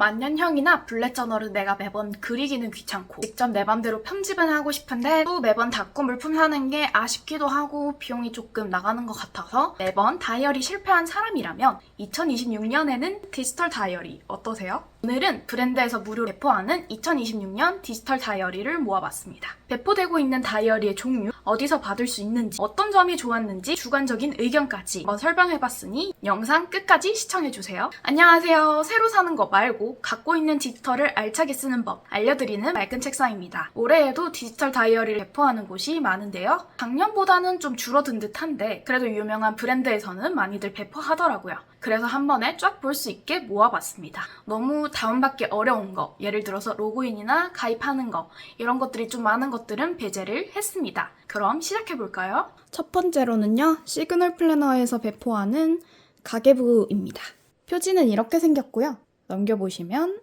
만년형이나 블랙 저널은 내가 매번 그리기는 귀찮고 직접 내 맘대로 편집은 하고 싶은데 또 매번 닦고 물품 사는 게 아쉽기도 하고 비용이 조금 나가는 것 같아서 매번 다이어리 실패한 사람이라면 2026년에는 디지털 다이어리 어떠세요? 오늘은 브랜드에서 무료로 배포하는 2026년 디지털 다이어리를 모아봤습니다. 배포되고 있는 다이어리의 종류, 어디서 받을 수 있는지, 어떤 점이 좋았는지 주관적인 의견까지 한번 설명해봤으니 영상 끝까지 시청해주세요. 안녕하세요. 새로 사는 거 말고 갖고 있는 디지털을 알차게 쓰는 법 알려드리는 맑은 책상입니다. 올해에도 디지털 다이어리를 배포하는 곳이 많은데요. 작년보다는 좀 줄어든 듯한데 그래도 유명한 브랜드에서는 많이들 배포하더라고요. 그래서 한 번에 쫙 볼 수 있게 모아봤습니다. 너무 다운받기 어려운 거, 예를 들어서 로그인이나 가입하는 거 이런 것들이 좀 많은 것들은 배제를 했습니다. 그럼 시작해볼까요? 첫 번째로는요, 시그널 플래너에서 배포하는 가계부입니다. 표지는 이렇게 생겼고요. 넘겨보시면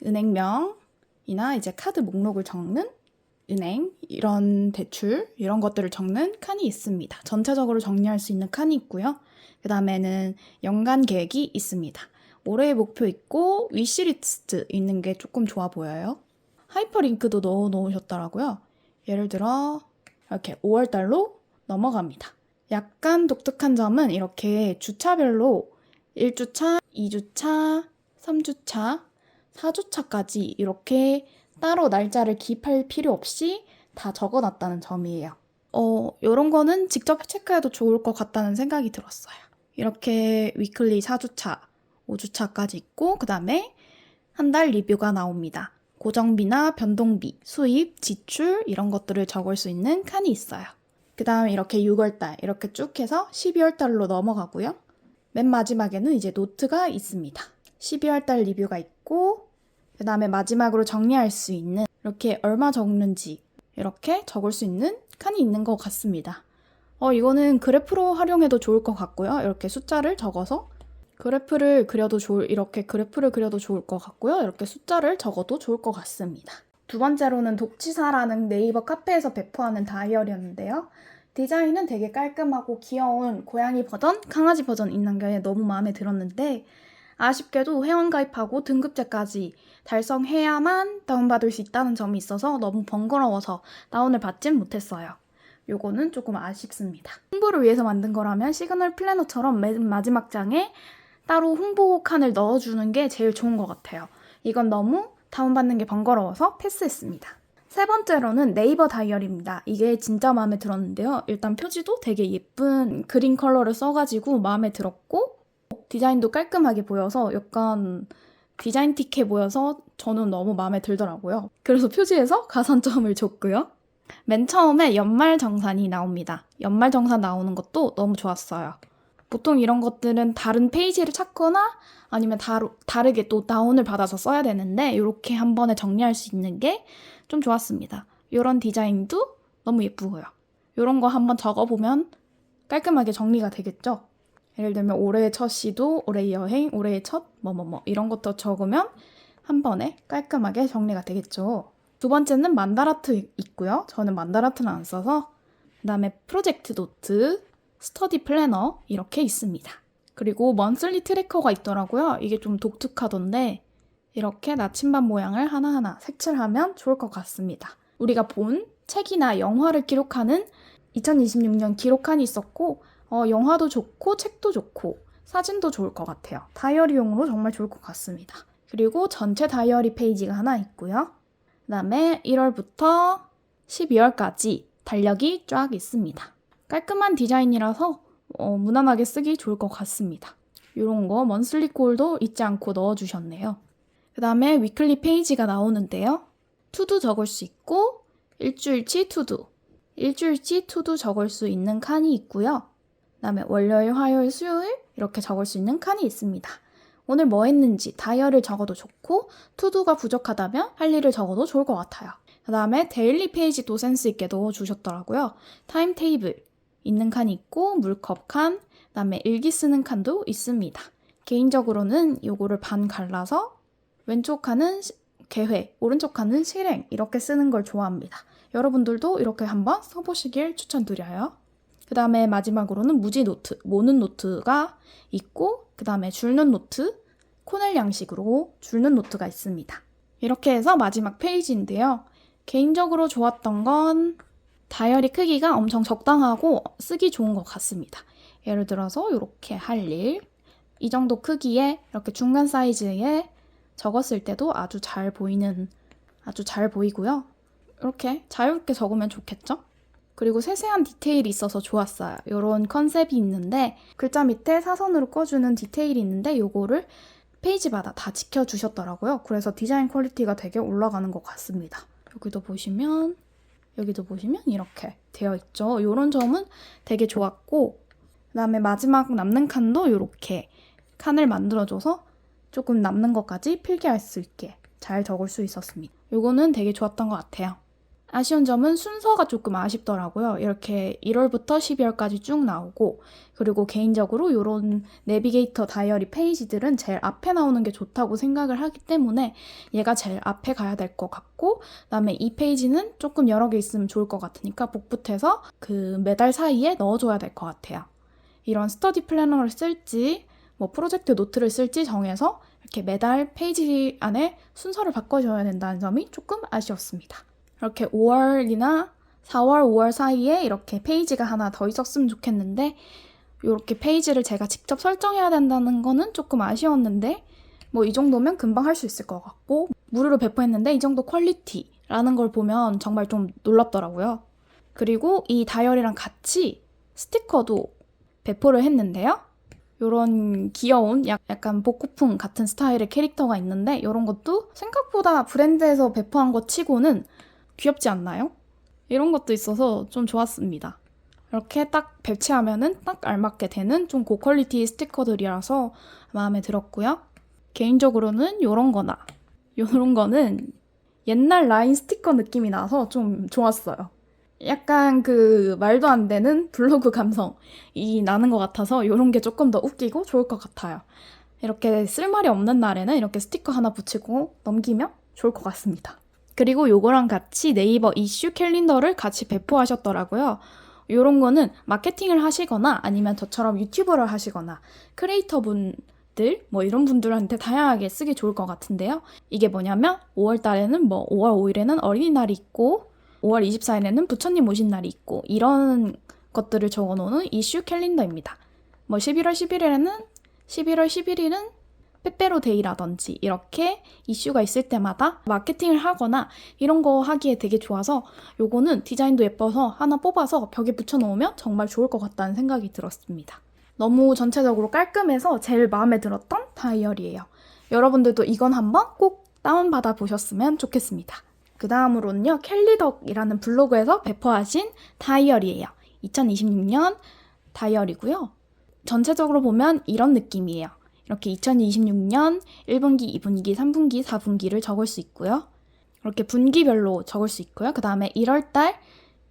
은행명이나 이제 카드 목록을 적는 은행, 이런 대출, 이런 것들을 적는 칸이 있습니다. 전체적으로 정리할 수 있는 칸이 있고요. 그 다음에는 연간 계획이 있습니다. 올해의 목표 있고 위시리스트 있는 게 조금 좋아 보여요. 하이퍼링크도 넣어 놓으셨더라고요. 예를 들어 이렇게 5월달로 넘어갑니다. 약간 독특한 점은 이렇게 주차별로 1주차, 2주차, 3주차, 4주차까지 이렇게 따로 날짜를 기입할 필요 없이 다 적어놨다는 점이에요. 이런 거는 직접 체크해도 좋을 것 같다는 생각이 들었어요. 이렇게 위클리 4주차, 5주차까지 있고 그 다음에 한 달 리뷰가 나옵니다. 고정비나 변동비, 수입, 지출 이런 것들을 적을 수 있는 칸이 있어요. 그 다음에 이렇게 6월달 이렇게 쭉 해서 12월달로 넘어가고요. 맨 마지막에는 이제 노트가 있습니다. 12월달 리뷰가 있고 그 다음에 마지막으로 정리할 수 있는 이렇게 얼마 적는지 이렇게 적을 수 있는 칸이 있는 것 같습니다. 이거는 그래프로 활용해도 좋을 것 같고요. 이렇게 숫자를 적어서 이렇게 그래프를 그려도 좋을 것 같고요. 이렇게 숫자를 적어도 좋을 것 같습니다. 두 번째로는 독치사라는 네이버 카페에서 배포하는 다이어리였는데요. 디자인은 되게 깔끔하고 귀여운 고양이 버전, 강아지 버전 있는 게 너무 마음에 들었는데 아쉽게도 회원가입하고 등급제까지 달성해야만 다운받을 수 있다는 점이 있어서 너무 번거로워서 다운을 받진 못했어요. 요거는 조금 아쉽습니다. 홍보를 위해서 만든 거라면 시그널 플래너처럼 맨 마지막 장에 따로 홍보 칸을 넣어주는 게 제일 좋은 것 같아요. 이건 너무 다운받는 게 번거로워서 패스했습니다. 세 번째로는 네이버 다이어리입니다. 이게 진짜 마음에 들었는데요. 일단 표지도 되게 예쁜 그린 컬러를 써가지고 마음에 들었고 디자인도 깔끔하게 보여서 약간 디자인틱해 보여서 저는 너무 마음에 들더라고요. 그래서 표지에서 가산점을 줬고요. 맨 처음에 연말정산이 나옵니다. 연말정산 나오는 것도 너무 좋았어요. 보통 이런 것들은 다른 페이지를 찾거나 아니면 다르게 또 다운을 받아서 써야 되는데 이렇게 한 번에 정리할 수 있는 게 좀 좋았습니다. 이런 디자인도 너무 예쁘고요. 이런 거 한번 적어보면 깔끔하게 정리가 되겠죠? 예를 들면 올해의 첫 시도, 올해의 여행, 올해의 첫 이런 것도 적으면 한 번에 깔끔하게 정리가 되겠죠. 두 번째는 만다라트 있고요. 저는 만다라트는 안 써서 그 다음에 프로젝트 노트, 스터디 플래너 이렇게 있습니다. 그리고 먼슬리 트래커가 있더라고요. 이게 좀 독특하던데 이렇게 나침반 모양을 하나하나 색칠하면 좋을 것 같습니다. 우리가 본 책이나 영화를 기록하는 2026년 기록칸이 있었고 영화도 좋고 책도 좋고 사진도 좋을 것 같아요. 다이어리용으로 정말 좋을 것 같습니다. 그리고 전체 다이어리 페이지가 하나 있고요. 그 다음에 1월부터 12월까지 달력이 쫙 있습니다. 깔끔한 디자인이라서 무난하게 쓰기 좋을 것 같습니다. 이런 거 먼슬리 콜도 잊지 않고 넣어주셨네요. 그 다음에 위클리 페이지가 나오는데요. 투두 적을 수 있고 일주일치 투두 적을 수 있는 칸이 있고요. 그 다음에 월요일, 화요일, 수요일 이렇게 적을 수 있는 칸이 있습니다. 오늘 뭐 했는지 다이어리를 적어도 좋고 투두가 부족하다면 할 일을 적어도 좋을 것 같아요. 그 다음에 데일리 페이지도 센스 있게 넣어주셨더라고요. 타임 테이블 있는 칸이 있고 물컵 칸, 그 다음에 일기 쓰는 칸도 있습니다. 개인적으로는 요거를 반 갈라서 왼쪽 칸은 계획, 오른쪽 칸은 실행 이렇게 쓰는 걸 좋아합니다. 여러분들도 이렇게 한번 써보시길 추천드려요. 그 다음에 마지막으로는 무지 노트, 모는 노트가 있고 그 다음에 줄눈 노트, 코넬 양식으로 줄는 노트가 있습니다. 이렇게 해서 마지막 페이지인데요. 개인적으로 좋았던 건 다이어리 크기가 엄청 적당하고 쓰기 좋은 것 같습니다. 예를 들어서 이렇게 할 일, 이 정도 크기에 이렇게 중간 사이즈에 적었을 때도 아주 잘 보이고요. 이렇게 자유롭게 적으면 좋겠죠? 그리고 세세한 디테일이 있어서 좋았어요. 이런 컨셉이 있는데 글자 밑에 사선으로 꺼주는 디테일이 있는데 요거를 페이지마다 다 지켜주셨더라고요. 그래서 디자인 퀄리티가 되게 올라가는 것 같습니다. 여기도 보시면 이렇게 되어 있죠. 이런 점은 되게 좋았고, 그 다음에 마지막 남는 칸도 이렇게 칸을 만들어줘서 조금 남는 것까지 필기할 수 있게 잘 적을 수 있었습니다. 이거는 되게 좋았던 것 같아요. 아쉬운 점은 순서가 조금 아쉽더라고요. 이렇게 1월부터 12월까지 쭉 나오고, 그리고 개인적으로 이런 내비게이터 다이어리 페이지들은 제일 앞에 나오는 게 좋다고 생각을 하기 때문에 얘가 제일 앞에 가야 될 것 같고, 그다음에 이 페이지는 조금 여러 개 있으면 좋을 것 같으니까 복붙해서 그 매달 사이에 넣어줘야 될 것 같아요. 이런 스터디 플래너를 쓸지 뭐 프로젝트 노트를 쓸지 정해서 이렇게 매달 페이지 안에 순서를 바꿔줘야 된다는 점이 조금 아쉬웠습니다. 이렇게 5월이나 4월, 5월 사이에 이렇게 페이지가 하나 더 있었으면 좋겠는데, 이렇게 페이지를 제가 직접 설정해야 된다는 거는 조금 아쉬웠는데, 뭐 이 정도면 금방 할 수 있을 것 같고, 무료로 배포했는데 이 정도 퀄리티라는 걸 보면 정말 좀 놀랍더라고요. 그리고 이 다이어리랑 같이 스티커도 배포를 했는데요. 이런 귀여운 약간 복고풍 같은 스타일의 캐릭터가 있는데, 이런 것도 생각보다 브랜드에서 배포한 것 치고는 귀엽지 않나요? 이런 것도 있어서 좀 좋았습니다. 이렇게 딱 배치하면은 딱 알맞게 되는 좀 고퀄리티 스티커들이라서 마음에 들었고요. 개인적으로는 이런 거는 옛날 라인 스티커 느낌이 나서 좀 좋았어요. 약간 그 말도 안 되는 블로그 감성이 나는 것 같아서 이런 게 조금 더 웃기고 좋을 것 같아요. 이렇게 쓸 말이 없는 날에는 이렇게 스티커 하나 붙이고 넘기면 좋을 것 같습니다. 그리고 요거랑 같이 네이버 이슈 캘린더를 같이 배포하셨더라고요. 요런 거는 마케팅을 하시거나 아니면 저처럼 유튜버를 하시거나 크리에이터 분들 뭐 이런 분들한테 다양하게 쓰기 좋을 것 같은데요. 이게 뭐냐면 5월 달에는 5월 5일에는 어린이날이 있고 5월 24일에는 부처님 오신 날이 있고 이런 것들을 적어놓는 이슈 캘린더입니다. 11월 11일은 빼빼로 데이라든지 이렇게 이슈가 있을 때마다 마케팅을 하거나 이런 거 하기에 되게 좋아서 요거는 디자인도 예뻐서 하나 뽑아서 벽에 붙여놓으면 정말 좋을 것 같다는 생각이 들었습니다. 너무 전체적으로 깔끔해서 제일 마음에 들었던 다이어리예요. 여러분들도 이건 한번 꼭 다운받아 보셨으면 좋겠습니다. 그 다음으로는요, 캘리덕이라는 블로그에서 배포하신 다이어리예요. 2026년 다이어리고요. 전체적으로 보면 이런 느낌이에요. 이렇게 2026년 1분기, 2분기, 3분기, 4분기를 적을 수 있고요. 이렇게 분기별로 적을 수 있고요. 그 다음에 1월달,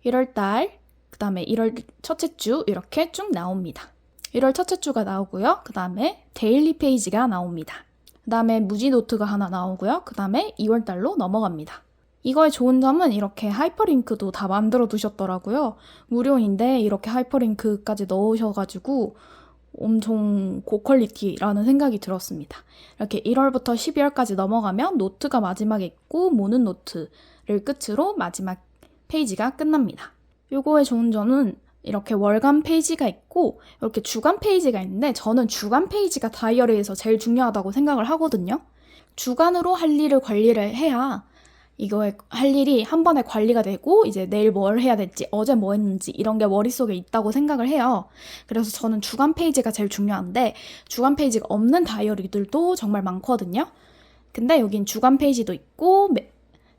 그 다음에 1월 첫째 주 이렇게 쭉 나옵니다. 1월 첫째 주가 나오고요. 그 다음에 데일리 페이지가 나옵니다. 그 다음에 무지 노트가 하나 나오고요. 그 다음에 2월달로 넘어갑니다. 이거의 좋은 점은 이렇게 하이퍼링크도 다 만들어 두셨더라고요. 무료인데 이렇게 하이퍼링크까지 넣으셔가지고 엄청 고퀄리티라는 생각이 들었습니다. 이렇게 1월부터 12월까지 넘어가면 노트가 마지막에 있고 모는 노트를 끝으로 마지막 페이지가 끝납니다. 요거의 좋은 점은 이렇게 월간 페이지가 있고 이렇게 주간 페이지가 있는데 저는 주간 페이지가 다이어리에서 제일 중요하다고 생각을 하거든요. 주간으로 할 일을 관리를 해야 이거에 할 일이 한 번에 관리가 되고 이제 내일 뭘 해야 될지 어제 뭐 했는지 이런 게 머릿속에 있다고 생각을 해요. 그래서 저는 주간 페이지가 제일 중요한데 주간 페이지가 없는 다이어리들도 정말 많거든요. 근데 여긴 주간 페이지도 있고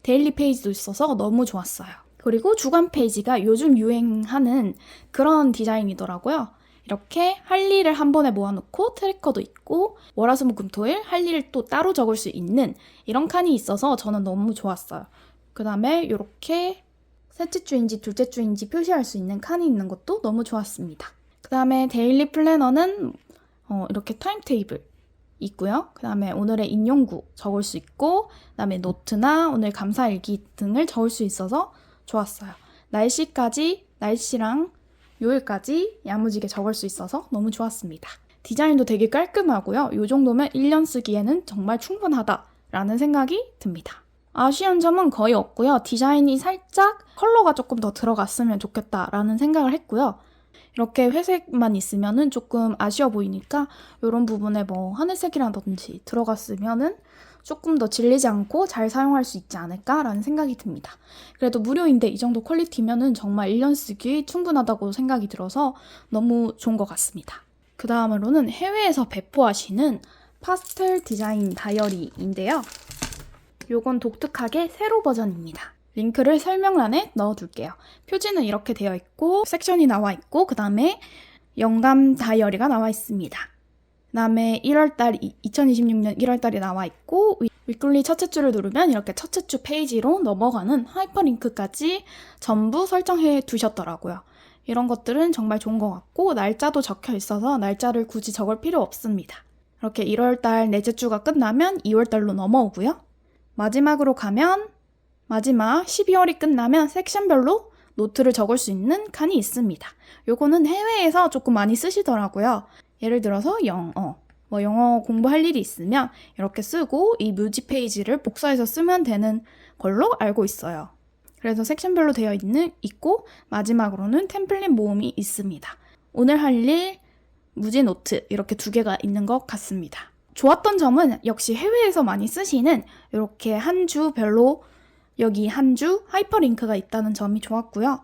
데일리 페이지도 있어서 너무 좋았어요. 그리고 주간 페이지가 요즘 유행하는 그런 디자인이더라고요. 이렇게 할 일을 한 번에 모아놓고 트래커도 있고 월화수목금토일 할 일을 또 따로 적을 수 있는 이런 칸이 있어서 저는 너무 좋았어요. 그 다음에 이렇게 셋째 주인지 둘째 주인지 표시할 수 있는 칸이 있는 것도 너무 좋았습니다. 그 다음에 데일리 플래너는 이렇게 타임테이블 있고요. 그 다음에 오늘의 인용구 적을 수 있고 그 다음에 노트나 오늘 감사일기 등을 적을 수 있어서 좋았어요. 날씨랑 요일까지 야무지게 적을 수 있어서 너무 좋았습니다. 디자인도 되게 깔끔하고요. 이 정도면 1년 쓰기에는 정말 충분하다라는 생각이 듭니다. 아쉬운 점은 거의 없고요. 디자인이 살짝 컬러가 조금 더 들어갔으면 좋겠다라는 생각을 했고요. 이렇게 회색만 있으면은 조금 아쉬워 보이니까 이런 부분에 뭐 하늘색이라든지 들어갔으면은 조금 더 질리지 않고 잘 사용할 수 있지 않을까라는 생각이 듭니다. 그래도 무료인데 이 정도 퀄리티면은 정말 1년 쓰기 충분하다고 생각이 들어서 너무 좋은 것 같습니다. 그 다음으로는 해외에서 배포하시는 파스텔 디자인 다이어리인데요. 요건 독특하게 세로 버전입니다. 링크를 설명란에 넣어둘게요. 표지는 이렇게 되어 있고 섹션이 나와 있고 그 다음에 영감 다이어리가 나와 있습니다. 그 다음에 2026년 1월달이 나와 있고 위클리 첫째 줄을 누르면 이렇게 첫째 주 페이지로 넘어가는 하이퍼링크까지 전부 설정해 두셨더라고요. 이런 것들은 정말 좋은 것 같고 날짜도 적혀 있어서 날짜를 굳이 적을 필요 없습니다. 이렇게 1월달 넷째 주가 끝나면 2월달로 넘어오고요. 마지막으로 가면 마지막 12월이 끝나면 섹션별로 노트를 적을 수 있는 칸이 있습니다. 요거는 해외에서 조금 많이 쓰시더라고요. 예를 들어서 영어 공부할 일이 있으면 이렇게 쓰고 이 뮤지 페이지를 복사해서 쓰면 되는 걸로 알고 있어요. 그래서 섹션별로 되어 있고 마지막으로는 템플릿 모음이 있습니다. 오늘 할 일, 무지 노트 이렇게 두 개가 있는 것 같습니다. 좋았던 점은 역시 해외에서 많이 쓰시는 이렇게 한 주별로 여기 한 주 하이퍼링크가 있다는 점이 좋았고요.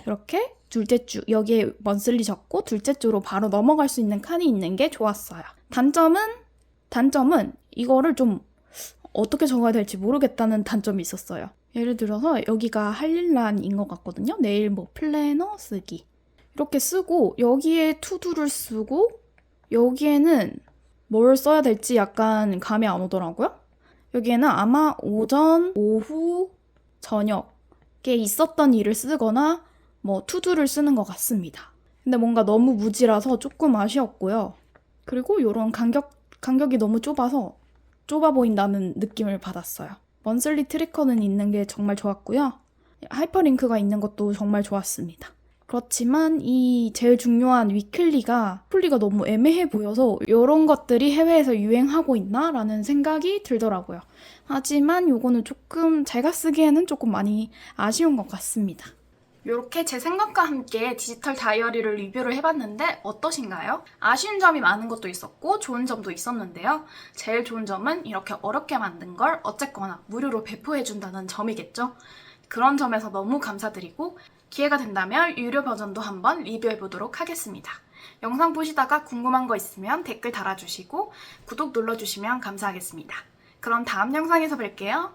이렇게 둘째 주 여기에 먼슬리 적고 둘째 주로 바로 넘어갈 수 있는 칸이 있는 게 좋았어요. 단점은 이거를 좀 어떻게 적어야 될지 모르겠다는 단점이 있었어요. 예를 들어서 여기가 할 일란인 것 같거든요. 내일 뭐 플래너 쓰기 이렇게 쓰고 여기에 투두를 쓰고 여기에는 뭘 써야 될지 약간 감이 안 오더라고요. 여기에는 아마 오전, 오후, 저녁에 있었던 일을 쓰거나 뭐 투두를 쓰는 것 같습니다. 근데 뭔가 너무 무지라서 조금 아쉬웠고요. 그리고 이런 간격이 너무 좁아 보인다는 느낌을 받았어요. 먼슬리 트래커는 있는 게 정말 좋았고요. 하이퍼링크가 있는 것도 정말 좋았습니다. 그렇지만 이 제일 중요한 위클리가 너무 애매해 보여서 이런 것들이 해외에서 유행하고 있나? 라는 생각이 들더라고요. 하지만 요거는 조금 제가 쓰기에는 조금 많이 아쉬운 것 같습니다. 이렇게 제 생각과 함께 디지털 다이어리를 리뷰를 해봤는데 어떠신가요? 아쉬운 점이 많은 것도 있었고 좋은 점도 있었는데요. 제일 좋은 점은 이렇게 어렵게 만든 걸 어쨌거나 무료로 배포해준다는 점이겠죠. 그런 점에서 너무 감사드리고 기회가 된다면 유료 버전도 한번 리뷰해보도록 하겠습니다. 영상 보시다가 궁금한 거 있으면 댓글 달아주시고 구독 눌러주시면 감사하겠습니다. 그럼 다음 영상에서 뵐게요.